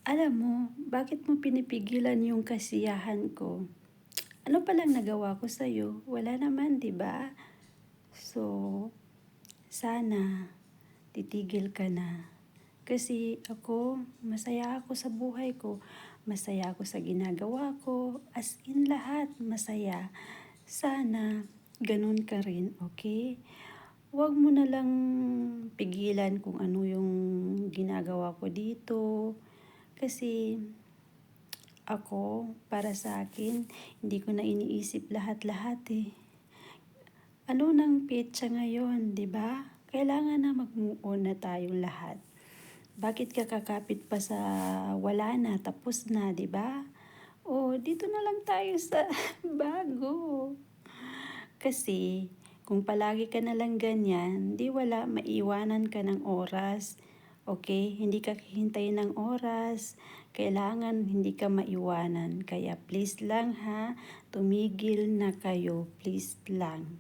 Alam mo, bakit mo pinipigilan yung kasiyahan ko? Ano palang nagawa ko sa'yo? Wala naman, 'di ba? So, sana titigil ka na. Kasi ako, masaya ako sa buhay ko. Masaya ako sa ginagawa ko. As in lahat, masaya. Sana ganun ka rin, okay? Huwag mo na lang pigilan kung ano yung ginagawa ko dito. Kasi ako, para sa akin, hindi ko na iniisip lahat-lahat eh. Ano nang petsa ngayon, 'di ba? Kailangan na mag-move on na tayong lahat. Bakit ka kakapit pa sa wala na, tapos na, 'di ba? O, dito na lang tayo sa bago. Kasi, kung palagi ka na lang ganyan, di wala, maiwanan ka ng oras. Okay? Hindi ka hihintayin ng oras. Kailangan hindi ka maiwanan. Kaya please lang ha, tumigil na kayo. Please lang.